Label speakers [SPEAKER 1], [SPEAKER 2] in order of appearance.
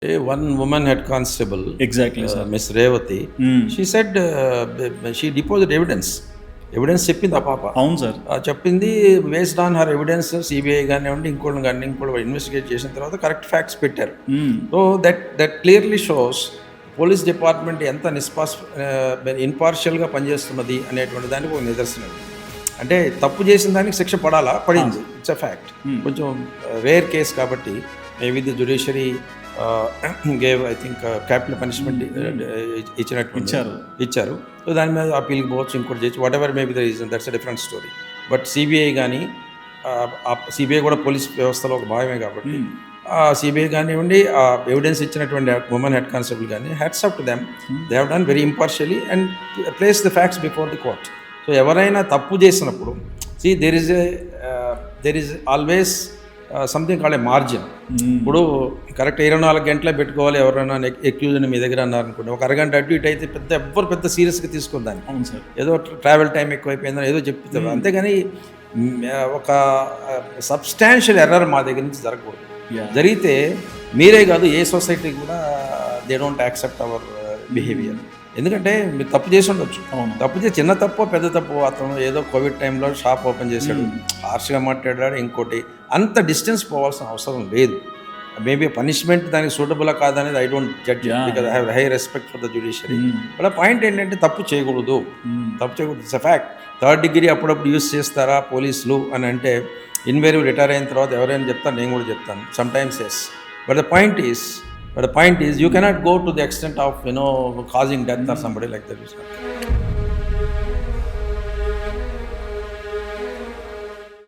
[SPEAKER 1] One woman head constable,
[SPEAKER 2] Exactly, sir.
[SPEAKER 1] Miss Revati, she said she deposited evidence. Evidence చెప్పింది ఆ పాప.
[SPEAKER 2] అవును sir.
[SPEAKER 1] చెప్పింది based on her evidence CBI కానివ్వండి ఇంకోటి కానీ ఇంకోటి ఇన్వెస్టిగేట్ చేసిన తర్వాత కరెక్ట్ ఫ్యాక్ట్స్ పెట్టారు. So that clearly shows police department ఎంత ఇన్పార్షియల్గా పనిచేస్తున్నది అనేటువంటి దానికి ఒక నిదర్శనం. అంటే తప్పు చేసిన దానికి శిక్ష పడాలా, పడింది, ఇట్స్ అ ఫ్యాక్ట్. కొంచెం రేర్ కేస్ కాబట్టి maybe the judiciary gave I think capital punishment ఇచ్చారు. సో దాని మీద అప్పీల్కి పోవచ్చు, ఇంకోటి చేయొచ్చు, what ever maybe the reason, that's a different story. But CBI కానీ సిబిఐ కూడా పోలీస్ వ్యవస్థలో ఒక భాగమే కాబట్టి సిబిఐ కానివ్వండి ఎవిడెన్స్ ఇచ్చినటువంటి ఉమెన్ హెడ్ కానిస్టేబుల్ కానీ hats up to them. They have done very impartially and place the facts before the court. So ఎవరైనా తప్పు చేసినప్పుడు there is always something called a margin. ఇప్పుడు కరెక్ట్ 24 గంటలే పెట్టుకోవాలి, ఎవరైనా ఎక్యూజ్ని మీ దగ్గర అన్నారనుకోండి, ఒక అరగంట అటు ఇటు అయితే పెద్ద సీరియస్గా తీసుకుందాన్ని.
[SPEAKER 2] అవును సార్.
[SPEAKER 1] ఏదో ట్రావెల్ టైం ఎక్కువైపోయిందని ఏదో చెప్తారు, అంతేగాని ఒక సబ్స్టాన్షియల్ ఎర్రర్ మా దగ్గర నుంచి జరగకూడదు. జరిగితే మీరే కాదు, ఏ సొసైటీ కూడా they don't accept our behaviour. ఎందుకంటే మీరు తప్పు చేసి ఉండొచ్చు, తప్పు చేసి చిన్న తప్పు పెద్ద తప్పు, అతను ఏదో కోవిడ్ టైంలో షాప్ ఓపెన్ చేశాడు, హార్ష్గా మాట్లాడాడు, ఇంకోటి, అంత డిస్టెన్స్ పోవాల్సిన అవసరం లేదు. మేబీ పనిష్మెంట్ దానికి సూటబుల్ కాదనేది I don't judge, because I have high respect for the judiciary. But point ఏంటంటే తప్పు చేయకూడదు, it's a fact. 3rd degree అప్పుడప్పుడు యూస్ చేస్తారా పోలీసులు అని అంటే ఇన్వేరివ్ రిటైర్ అయిన తర్వాత ఎవరైనా చెప్తాను, నేను కూడా చెప్తాను, sometimes yes. But the point is, you cannot go to the extent of, causing death or somebody like that.